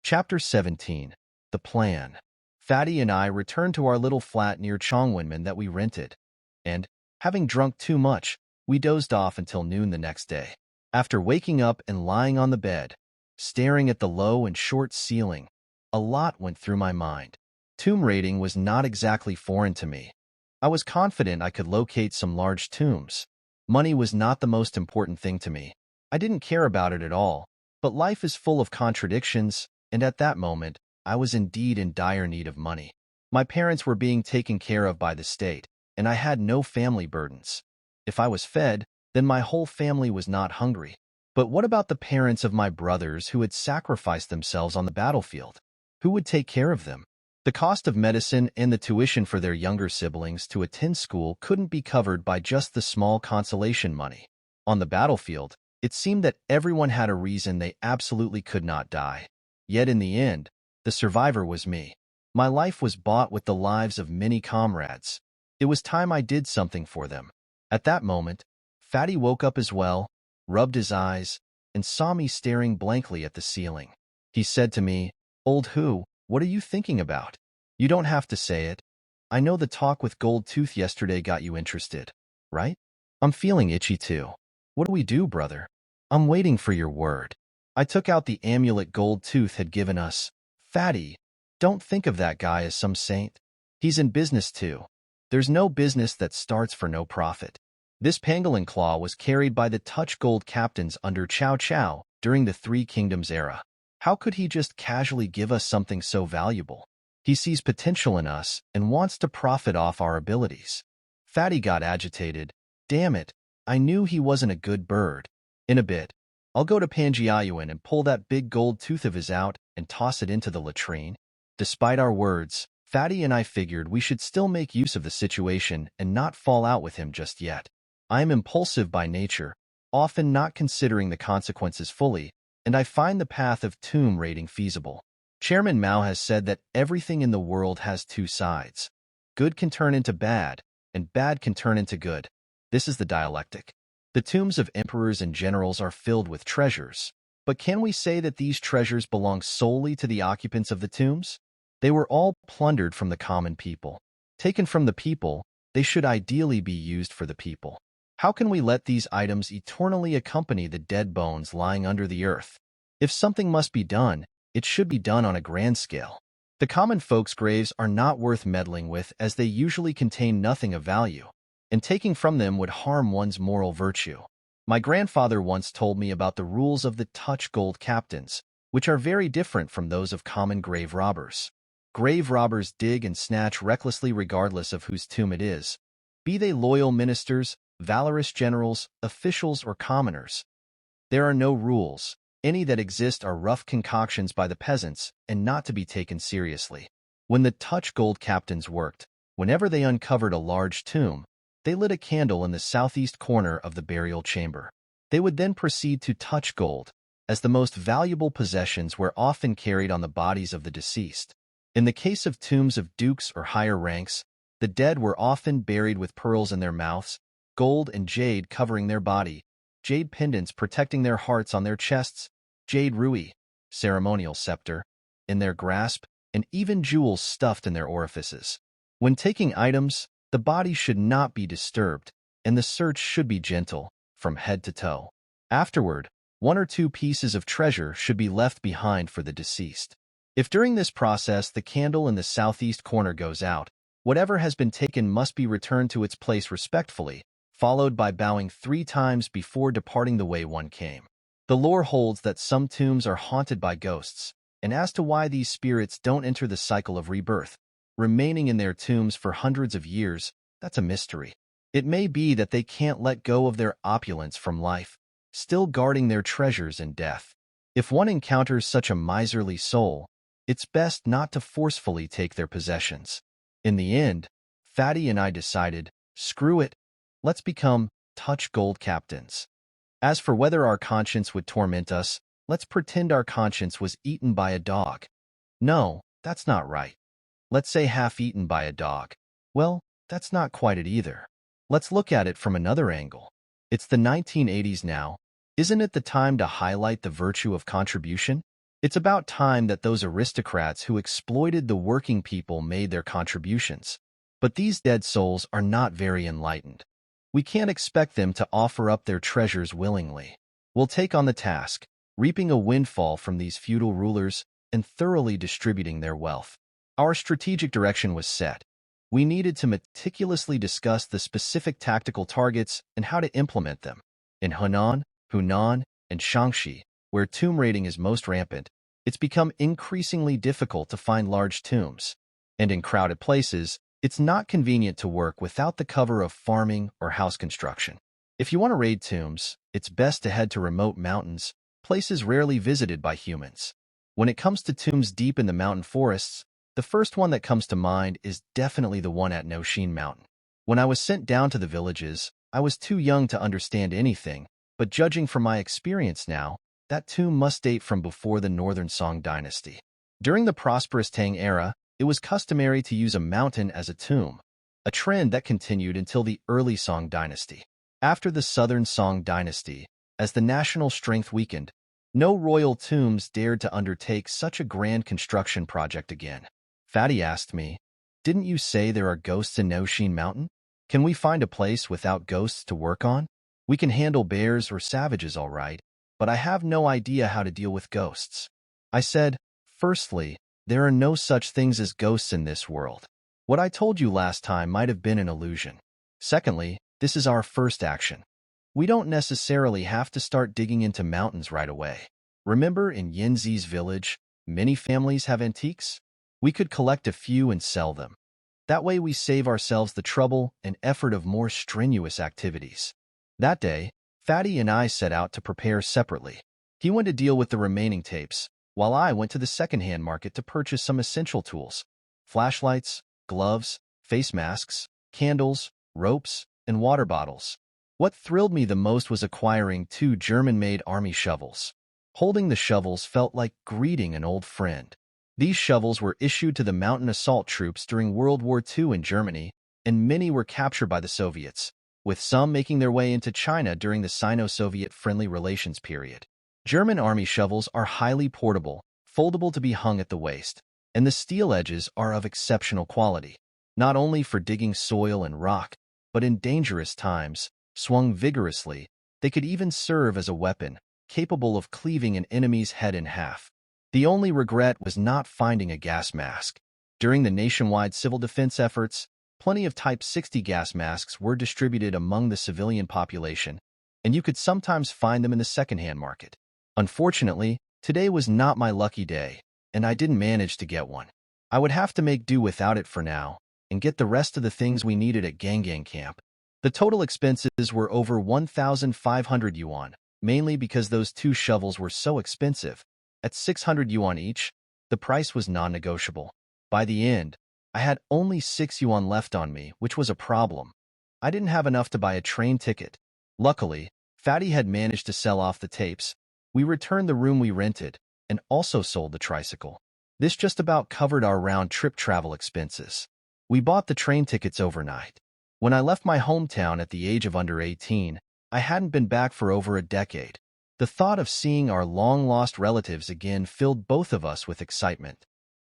Chapter 17. The Plan. Fatty and I returned to our little flat near Chongwinmen that we rented, and, having drunk too much, we dozed off until noon the next day. After waking up and lying on the bed, staring at the low and short ceiling, a lot went through my mind. Tomb raiding was not exactly foreign to me. I was confident I could locate some large tombs. Money was not the most important thing to me. I didn't care about it at all, but life is full of contradictions, and at that moment, I was indeed in dire need of money. My parents were being taken care of by the state, and I had no family burdens. If I was fed, then my whole family was not hungry. But what about the parents of my brothers who had sacrificed themselves on the battlefield? Who would take care of them? The cost of medicine and the tuition for their younger siblings to attend school couldn't be covered by just the small consolation money. On the battlefield, it seemed that everyone had a reason they absolutely could not die. Yet in the end, the survivor was me. My life was bought with the lives of many comrades. It was time I did something for them. At that moment, Fatty woke up as well, rubbed his eyes, and saw me staring blankly at the ceiling. He said to me, "Old Who, what are you thinking about? You don't have to say it. I know the talk with Gold Tooth yesterday got you interested, right? I'm feeling itchy too. What do we do, brother? I'm waiting for your word." I took out the amulet Gold Tooth had given us. "Fatty, don't think of that guy as some saint. He's in business too. There's no business that starts for no profit." This pangolin claw was carried by the Touch Gold captains under Chow Chow during the Three Kingdoms era. How could he just casually give us something so valuable? He sees potential in us and wants to profit off our abilities. Fatty got agitated. Damn it, I knew he wasn't a good bird. In a bit, I'll go to Panjiayuan and pull that big gold tooth of his out and toss it into the latrine. Despite our words, Fatty and I figured we should still make use of the situation and not fall out with him just yet. I am impulsive by nature, often not considering the consequences fully, and I find the path of tomb raiding feasible. Chairman Mao has said that everything in the world has two sides. Good can turn into bad, and bad can turn into good. This is the dialectic. The tombs of emperors and generals are filled with treasures. But can we say that these treasures belong solely to the occupants of the tombs? They were all plundered from the common people. Taken from the people, they should ideally be used for the people. How can we let these items eternally accompany the dead bones lying under the earth? If something must be done, it should be done on a grand scale. The common folks' graves are not worth meddling with as they usually contain nothing of value, and taking from them would harm one's moral virtue. My grandfather once told me about the rules of the Touch Gold captains, which are very different from those of common grave robbers. Grave robbers dig and snatch recklessly regardless of whose tomb it is, be they loyal ministers, valorous generals, officials, or commoners. There are no rules. Any that exist are rough concoctions by the peasants and not to be taken seriously. When the Touch Gold captains worked, whenever they uncovered a large tomb, they lit a candle in the southeast corner of the burial chamber. They would then proceed to touch gold, as the most valuable possessions were often carried on the bodies of the deceased. In the case of tombs of dukes or higher ranks, the dead were often buried with pearls in their mouths, gold and jade covering their body, jade pendants protecting their hearts on their chests, jade rui, ceremonial scepter, in their grasp, and even jewels stuffed in their orifices. When taking items, the body should not be disturbed, and the search should be gentle, from head to toe. Afterward, one or two pieces of treasure should be left behind for the deceased. If during this process the candle in the southeast corner goes out, whatever has been taken must be returned to its place respectfully, followed by bowing 3 times before departing the way one came. The lore holds that some tombs are haunted by ghosts, and as to why these spirits don't enter the cycle of rebirth, remaining in their tombs for hundreds of years, that's a mystery. It may be that they can't let go of their opulence from life, still guarding their treasures in death. If one encounters such a miserly soul, it's best not to forcefully take their possessions. In the end, Fatty and I decided, screw it, let's become Touch Gold captains. As for whether our conscience would torment us, let's pretend our conscience was eaten by a dog. No, that's not right. Let's say half-eaten by a dog. Well, that's not quite it either. Let's look at it from another angle. It's the 1980s now. Isn't it the time to highlight the virtue of contribution? It's about time that those aristocrats who exploited the working people made their contributions. But these dead souls are not very enlightened. We can't expect them to offer up their treasures willingly. We'll take on the task, reaping a windfall from these feudal rulers and thoroughly distributing their wealth. Our strategic direction was set. We needed to meticulously discuss the specific tactical targets and how to implement them. In Hunan, and Shaanxi, where tomb raiding is most rampant, it's become increasingly difficult to find large tombs. And in crowded places, it's not convenient to work without the cover of farming or house construction. If you want to raid tombs, it's best to head to remote mountains, places rarely visited by humans. When it comes to tombs deep in the mountain forests, the first one that comes to mind is definitely the one at Noshin Mountain. When I was sent down to the villages, I was too young to understand anything, but judging from my experience now, that tomb must date from before the Northern Song dynasty. During the prosperous Tang era, it was customary to use a mountain as a tomb, a trend that continued until the early Song dynasty. After the Southern Song dynasty, as the national strength weakened, no royal tombs dared to undertake such a grand construction project again. Fatty asked me, "Didn't you say there are ghosts in Noshin Mountain? Can we find a place without ghosts to work on? We can handle bears or savages all right, but I have no idea how to deal with ghosts." I said, "Firstly, there are no such things as ghosts in this world. What I told you last time might have been an illusion. Secondly, this is our first action. We don't necessarily have to start digging into mountains right away. Remember in Yinzi's village, many families have antiques? We could collect a few and sell them. That way we save ourselves the trouble and effort of more strenuous activities." That day, Fatty and I set out to prepare separately. He went to deal with the remaining tapes, while I went to the second-hand market to purchase some essential tools: flashlights, gloves, face masks, candles, ropes, and water bottles. What thrilled me the most was acquiring 2 German-made army shovels. Holding the shovels felt like greeting an old friend. These shovels were issued to the mountain assault troops during World War II in Germany, and many were captured by the Soviets, with some making their way into China during the Sino-Soviet friendly relations period. German army shovels are highly portable, foldable to be hung at the waist, and the steel edges are of exceptional quality, not only for digging soil and rock, but in dangerous times, swung vigorously, they could even serve as a weapon, capable of cleaving an enemy's head in half. The only regret was not finding a gas mask. During the nationwide civil defense efforts, plenty of Type 60 gas masks were distributed among the civilian population, and you could sometimes find them in the second-hand market. Unfortunately, today was not my lucky day, and I didn't manage to get one. I would have to make do without it for now, and get the rest of the things we needed at Gangang Camp. The total expenses were over 1,500 yuan, mainly because those 2 shovels were so expensive. At 600 yuan each, the price was non-negotiable. By the end, I had only 6 yuan left on me, which was a problem. I didn't have enough to buy a train ticket. Luckily, Fatty had managed to sell off the tapes. We returned the room we rented, and also sold the tricycle. This just about covered our round-trip travel expenses. We bought the train tickets overnight. When I left my hometown at the age of under 18, I hadn't been back for over a decade. The thought of seeing our long-lost relatives again filled both of us with excitement.